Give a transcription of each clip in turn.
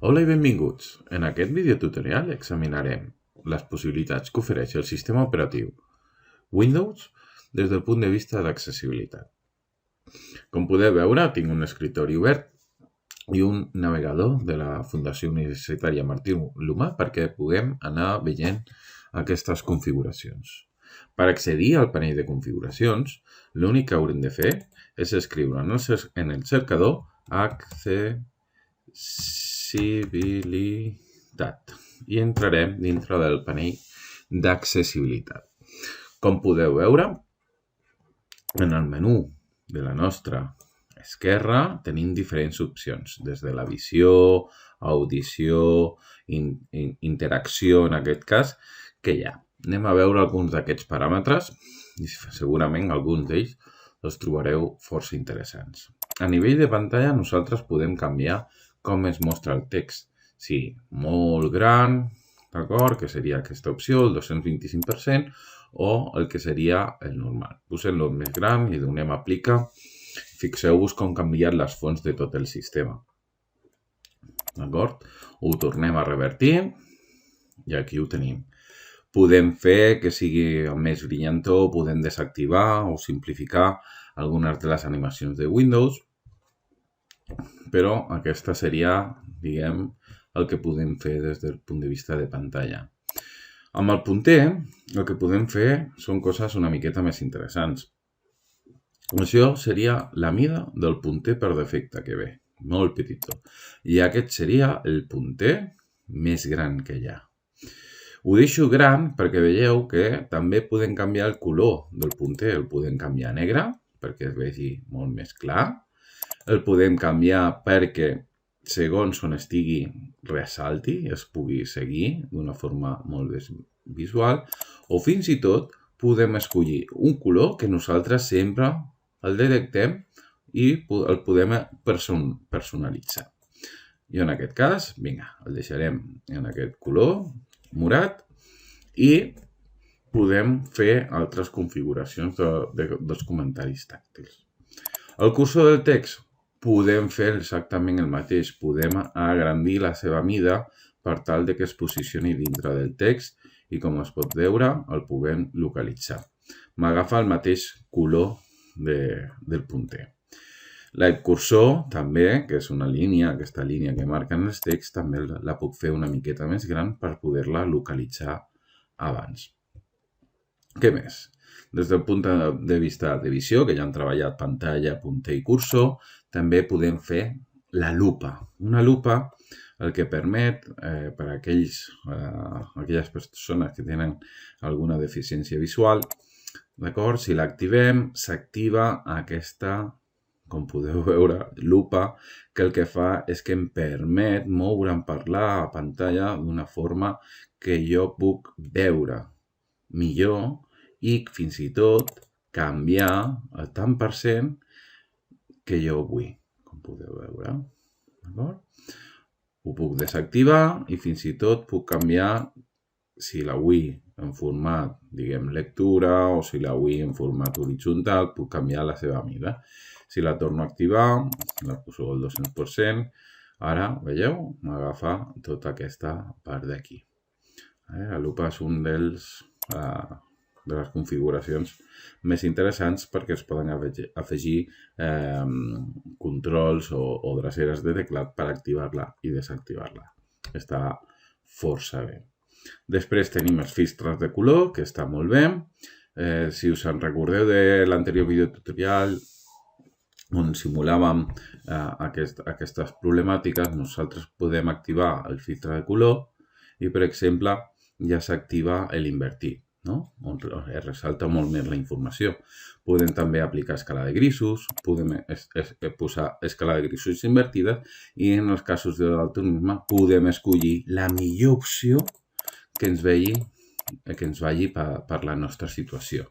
Hola i benvinguts. En aquest videotutorial examinarem les possibilitats que ofereix el sistema operatiu Windows des del punt de vista d'accessibilitat. Com podeu veure, tinc un escritori obert i un navegador de la Fundació Universitària Martí l'Humà perquè puguem anar veient aquestes configuracions. Per accedir al panell de configuracions, l'únic que haurem de fer és escriure en el cercador accessibilitat i entrarem dintre del panell d'accessibilitat. Com podeu veure, en el menú de la nostra esquerra tenim diferents opcions, des de la visió, audició, interacció en aquest cas, que hi ha. Anem a veure alguns d'aquests paràmetres i segurament alguns d'ells els trobareu força interessants. A nivell de pantalla nosaltres podem canviar com es mostra el text. Sí, molt gran, d'acord, que seria aquesta opció, el 225%, o el que seria el normal. Posem-lo més gran, li donem a aplicar. Fixeu-vos com han canviat les fonts de tot el sistema. D'acord? Ho tornem a revertir i aquí ho tenim. Podem fer que sigui més brillantor, podem desactivar o simplificar algunes de les animacions de Windows, però aquesta seria, diguem, el que podem fer des del punt de vista de pantalla. Amb el punter, el que podem fer són coses una miqueta més interessants. Això seria la mida del punter per defecte que ve, molt petitó. I aquest seria el punter més gran que hi ha. Ho deixo gran perquè veieu que també podem canviar el color del punter. El podem canviar a negre perquè es vegi molt més clar. El podem canviar perquè segons on estigui ressalti, es pugui seguir d'una forma molt més visual. O fins i tot podem escollir un color que nosaltres sempre el detectem i el podem personalitzar. I en aquest cas, vinga, el deixarem en aquest color morat i podem fer altres configuracions dels comentaris tàctils. El cursor del text podem fer exactament el mateix. Podem agrandir la seva mida per tal que es posicioni dintre del text i com es pot veure el puguem localitzar. M'agafa el mateix color del punter. El cursor també, que és una línia, aquesta línia que marca en els texts, també la puc fer una miqueta més gran per poder-la localitzar abans. Què més? Des del punt de vista de visió, que ja hem treballat pantalla, punter i cursor, també podem fer la lupa. Una lupa el que permet per a aquelles persones que tenen alguna deficiència visual, d'acord? Si l'activem, s'activa aquesta, com podeu veure, lupa, que el que fa és que em permet moure'm per la pantalla d'una forma que jo puc veure millor i fins i tot canviar el tant per cent que jo vull, com podeu veure. Ho puc desactivar i fins i tot puc canviar si la vull en format, diguem, lectura o si la vull en format horitzontal, puc canviar la seva mida. Si la torno a activar, la poso al 200%, ara, veieu, m'agafa tota aquesta part d'aquí. La lupa és un de les configuracions més interessants perquè es poden afegir controls o dreceres de teclat per activar-la i desactivar-la. Està força bé. Després tenim els filtres de color, que està molt bé. Si us en recordeu de l'anterior videotutorial on simulàvem aquestes problemàtiques, nosaltres podem activar el filtre de color i, per exemple, ja s'activa l'invertir, on es ressalta molt més la informació. Podem també aplicar escala de grisos, podem posar escala de grisos invertida i en els casos de daltonisme podem escollir la millor opció que ens vagi per la nostra situació.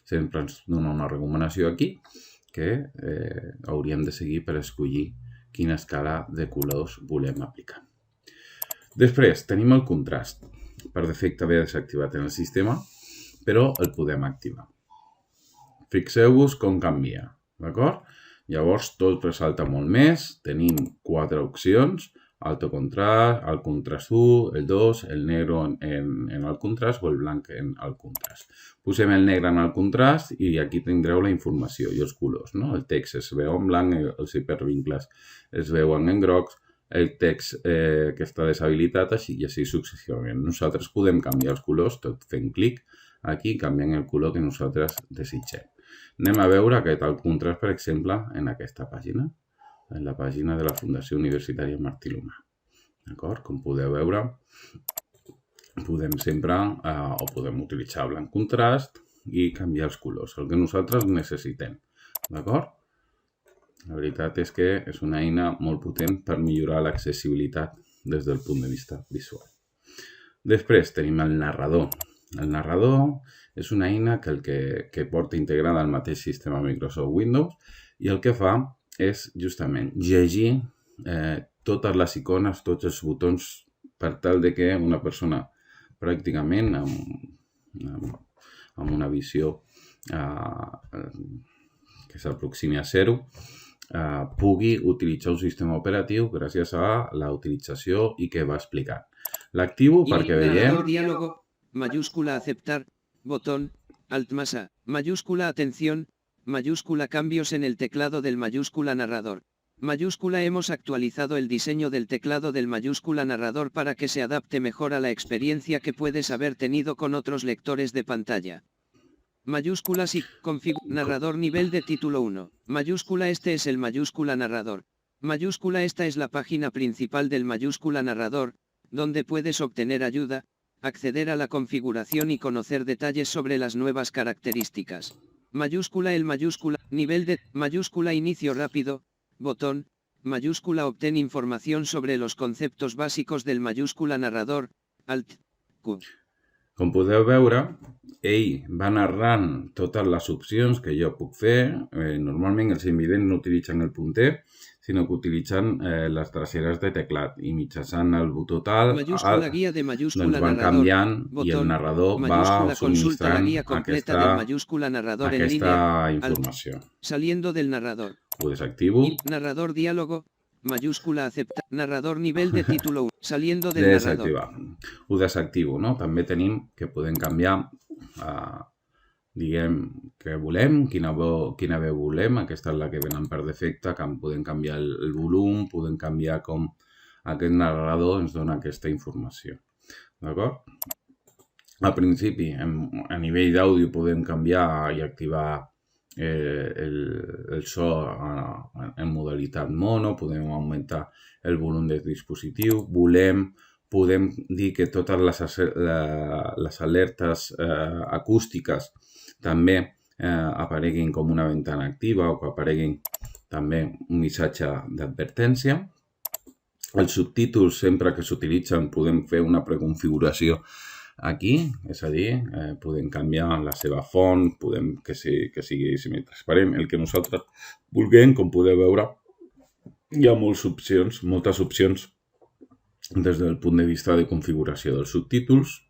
Sempre ens dona una recomanació aquí que hauríem de seguir per escollir quina escala de colors volem aplicar. Després tenim el contrast. Per defecte ve desactivat en el sistema, però el podem activar. Fixeu-vos com canvia, d'acord? Llavors tot ressalta molt més, tenim 4 opcions, alto contrast, alt contrast 1, el 2, el negre en alt contrast o el blanc en alt contrast. Posem el negre en alt contrast i aquí tindreu la informació i els colors, no? El text es veu en blanc, els hipervincles es veuen en grocs, el text que està deshabilitat i així successivament. Nosaltres podem canviar els colors tot fent clic aquí, canviant el color que nosaltres desitgem. Anem a veure aquest alt contrast, per exemple, en aquesta pàgina, en la pàgina de la Fundació Universitària Martí l'Humà. D'acord? Com podeu veure, podem sempre o podem utilitzar blanc contrast i canviar els colors, el que nosaltres necessitem. D'acord? La veritat és que és una eina molt potent per millorar l'accessibilitat des del punt de vista visual. Després tenim el narrador. El narrador és una eina que porta integrada al mateix sistema Microsoft Windows i el que fa és justament llegir totes les icones, tots els botons, per tal de que una persona pràcticament amb una visió que s'aproximi a zero pugui utilitzar un sistema operatiu gràcies a la utilització i que va explicant. L'activo perquè veiem... Diálogo, mayúscula aceptar, botón, alt más A, mayúscula atención, mayúscula cambios en el teclado del mayúscula narrador. Mayúscula hemos actualizado el diseño del teclado del mayúscula narrador para que se adapte mejor a la experiencia que puedes haber tenido con otros lectores de pantalla. Mayúscula sí, narrador nivel de título 1. Mayúscula este es el mayúscula narrador. Mayúscula esta es la página principal del mayúscula narrador, donde puedes obtener ayuda, acceder a la configuración y conocer detalles sobre las nuevas características. Mayúscula el mayúscula, nivel de, mayúscula inicio rápido, botón, mayúscula obtén información sobre los conceptos básicos del mayúscula narrador, alt, Q. Com podeu veure, ell va narrant totes les opcions que jo puc fer. Normalment els invidents no utilitzen el punter, sinó que utilitzen les traceres de teclat i mitjançant el botó tal doncs van canviant i el narrador va subministrant aquesta informació. Saliendo del narrador. Ho desactivo. Narrador diálogo. Mayúscula acepta. Narrador nivel de título 1. Saliendo del narrador. Ho desactivo, no? També tenim que podem canviar, diguem, què volem, quina veu volem. Aquesta és la que venen per defecte, que podem canviar el volum, podem canviar com aquest narrador ens dona aquesta informació. D'acord? Al principi, a nivell d'àudio, podem canviar i activar el so en modalitat mono, podem augmentar el volum del dispositiu, podem dir que totes les alertes acústiques també apareguin com una ventana activa o que apareguin també un missatge d'advertència. Els subtítols, sempre que s'utilitzen, podem fer una preconfiguració aquí, és a dir, podem canviar la seva font, podem que sigui semitransparent, el que nosaltres vulguem. Com podeu veure, hi ha moltes opcions des del punt de vista de configuració dels subtítols.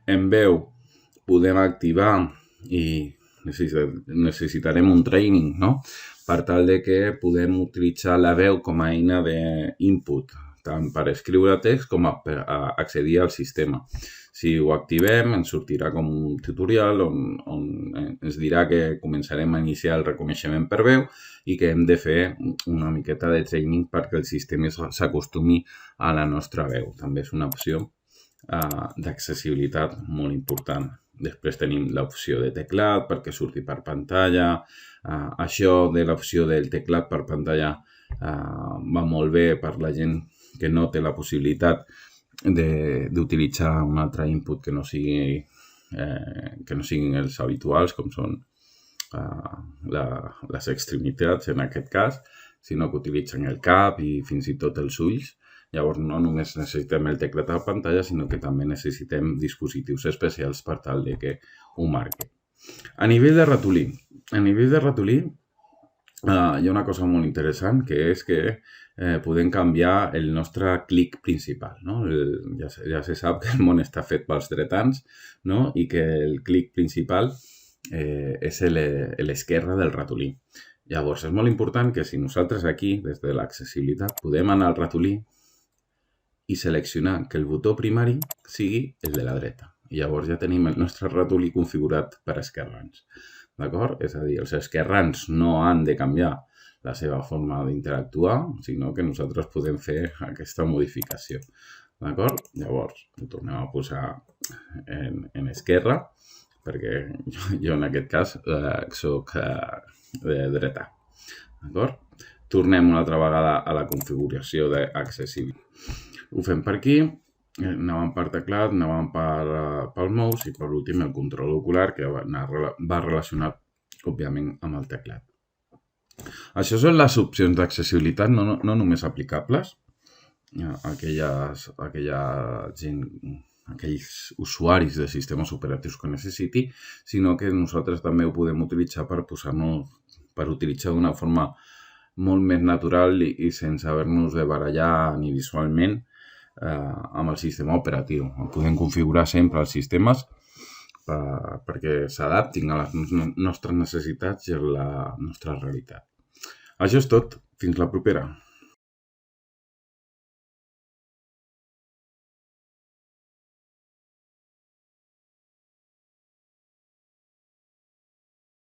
En veu podem activar i necessitarem un training, no? Per tal de que podem utilitzar la veu com a eina d'input, tant per escriure text com per accedir al sistema. Si ho activem, ens sortirà com un tutorial on ens dirà que començarem a iniciar el reconeixement per veu i que hem de fer una miqueta de training perquè el sistema s'acostumi a la nostra veu. També és una opció d'accessibilitat molt important. Després tenim l'opció de teclat perquè surti per pantalla. Això de l'opció del teclat per pantalla va molt bé per la gent que no té la possibilitat d'utilitzar un altre input que no siguin els habituals, com són les extremitats en aquest cas, sinó que utilitzen el cap i fins i tot els ulls. Llavors no només necessitem el teclat a la pantalla, sinó que també necessitem dispositius especials per tal de que ho marqui. A nivell de ratolí, hi ha una cosa molt interessant, que és que podem canviar el nostre clic principal. Ja se sap que el món està fet pels dretans i que el clic principal és l'esquerra del ratolí. Llavors, és molt important que si nosaltres aquí, des de l'accessibilitat, podem anar al ratolí i seleccionar que el botó primari sigui el de la dreta. I llavors ja tenim el nostre ratolí configurat per esquerrans. D'acord? És a dir, els esquerrans no han de canviar la seva forma d'interactuar, sinó que nosaltres podem fer aquesta modificació. D'acord? Llavors, ho tornem a posar en esquerra, perquè jo en aquest cas soc de dreta. D'acord? Tornem una altra vegada a la configuració d'accessibilitat. Ho fem per aquí, anàvem per teclat, anàvem pel mouse i per últim el control ocular que va relacionat, òbviament, amb el teclat. Això són les opcions d'accessibilitat no només aplicables a aquells usuaris de sistemes operatius que necessiti, sinó que nosaltres també ho podem utilitzar per utilitzar d'una forma molt més natural i sense haver-nos de barallar ni visualment amb el sistema operatiu. Podem configurar sempre els sistemes perquè s'adaptin a les nostres necessitats i a la nostra realitat. Això és tot. Fins la propera.